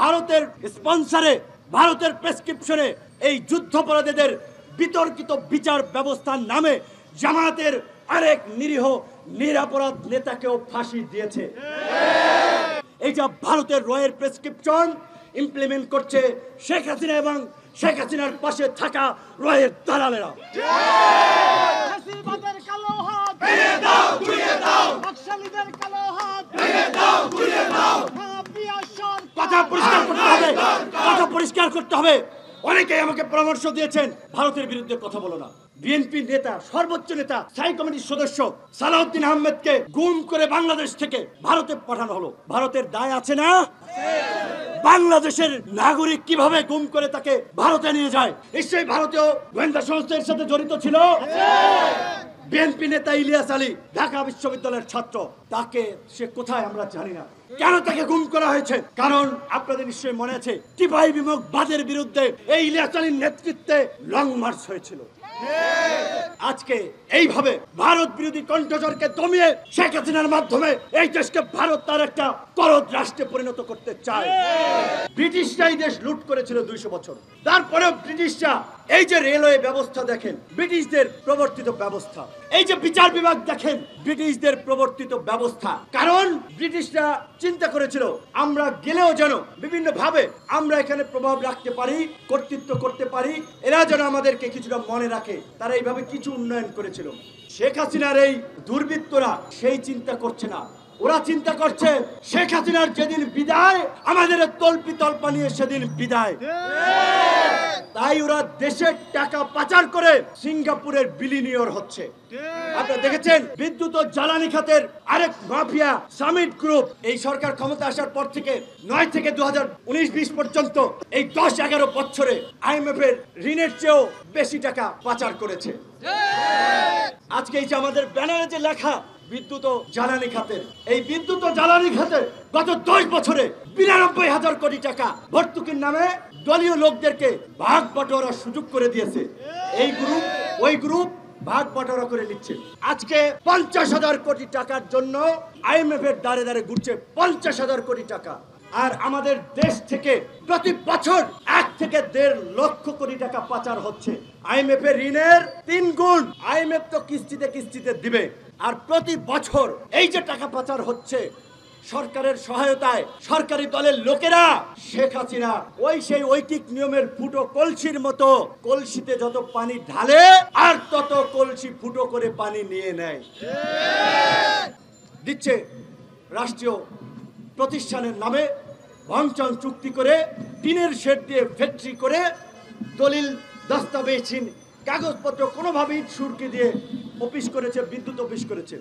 ভারতের স্পন্সরে, ভারতের প্রেসক্রিপশনে এই যুদ্ধাপরাধীদের বিতর্কিত বিচার ব্যবস্থার নামে জামায়াতের আরেক নিরীহ নিরপরাধ নেতাকেও ফাঁসি দিয়েছে। এই যে ভারতের রয়ের প্রেসক্রিপশন ইমপ্লিমেন্ট করছে শেখ হাসিনা এবং শেখ হাসিনার পাশে থাকা রয়ের দালালেরা। কথা পরিষ্কার করতে হবে। অনেকেই আমাকে পরামর্শ দিয়েছেন ভারতের বিরুদ্ধে কথা বলো না। বিএনপি নেতা, সর্বোচ্চ নেতা, স্থায়ী কমিটির সদস্য সালাউদ্দিন আহমেদকে গুম করে বাংলাদেশ থেকে ভারতে পাঠানো হলো। ভারতের দায় আছে না? বাংলাদেশের নাগরিক কিভাবে গুম করে তাকে ভারতে নিয়ে যায়? নিশ্চয়ই ভারতীয় গোয়েন্দা সংস্থার সাথে জড়িত ছিল। বিএনপি নেতা ইলিয়াস আলী ঢাকা বিশ্ববিদ্যালয়ের ছাত্র, তাকে সে কোথায় আমরা জানি না। কেন তাকে গুম করা হয়েছে? কারণ আপনাদের নিশ্চয়ই মনে আছে টিপাই বিমুখবাদের বিরুদ্ধে এই ইলিয়াস আলীর নেতৃত্বে লং মার্চ হয়েছিল। আজকে এইভাবে ভারত বিরোধী কণ্ঠস্বরকে দমিয়ে শেখ হাসিনার মাধ্যমে এই দেশকে ভারত তার একটা করদ রাষ্ট্রে পরিণত করতে চায়। ব্রিটিশরা এই দেশ লুট করেছিল 200 বছর। তারপরেও ব্রিটিশরা এই যে রেলওয়ে ব্যবস্থা দেখেন, ব্রিটিশদের প্রবর্তিত ব্যবস্থা। এই যে বিচার বিভাগ দেখেন, ব্রিটিশদের প্রবর্তিত ব্যবস্থা। কারণ ব্রিটিশরা চিন্তা করেছিল আমরা গেলেও যেন বিভিন্ন ভাবে আমরা এখানে প্রভাব রাখতে পারি, কর্তৃত্ব করতে পারি, এরা যেন আমাদেরকে কিছুটা মনে রাখে। তারা এইভাবে কিছু উন্নয়ন করেছিল। শেখ হাসিনার এই দুর্বৃত্তরা সেই চিন্তা করছে না। ওরা চিন্তা করছে শেখ হাসিনার যেদিন বিদায়, আমাদের তল্পি তল্পা নিয়ে সেদিন বিদায়। তাই ওরা দেশের টাকা পাচার করে সিঙ্গাপুরের বিলিনিয়র হচ্ছে। আপনারা দেখেছেন বিদ্যুৎ ও জ্বালানি খাতের আরেক মাফিয়া সামিট গ্রুপ এই সরকার ক্ষমতা আসার পর থেকে 9 থেকে 2019-20 পর্যন্ত এই 10-11 বছরে আইএমএফ এর ঋণের চেয়েও বেশি টাকা পাচার করেছে। আজকে এই যে আমাদের ব্যানারে যে লেখা বিদ্যুৎ ও জ্বালানি খাতের, এই বিদ্যুৎ ও জ্বালানি খাতে গত 10 বছরে 92,000 কোটি টাকা ভর্তুকির নামে দলীয় লোকদেরকে ভাগ বাটোয়ারার সুযোগ করে দিয়েছে। এই গ্রুপ ওই গ্রুপ ভাগ বাটোয়ারা করে নিচ্ছে। আজকে 50,000 কোটি টাকার জন্য আইএমএফ এর দ্বারে দ্বারে ঘুরছে 50,000 কোটি টাকা। আর আমাদের দেশ থেকে প্রতি বছর 1 থেকে 1.5 লক্ষ কোটি টাকা পাচার হচ্ছে। আইএমএফ এর ঋণের 3 গুণ আইএমএফ তো কিস্তিতে কিস্তিতে দিবে। আর প্রতি বছর এই যে টাকা পাচার হচ্ছে সরকারের সহায়তায়, সরকারি দলের লোকেরা শেখ হাসিনা সেই ঐকিক নিয়মের ফুটো কলসির মতো কলসিতে যত পানি ঢালে আর তত কলসি ফুটো করে পানি নিয়ে নেয়। দিচ্ছে রাষ্ট্রীয় প্রতিষ্ঠানের নামে ভাঙচুর চুক্তি করে, টিনের শেড দিয়ে ফ্যাক্টরি করে, দলিল দস্তাবেজহীন কাগজপত্র কোনোভাবেই সুরকি দিয়ে অফিস করেছে, বিদ্যুৎ অফিস করেছে।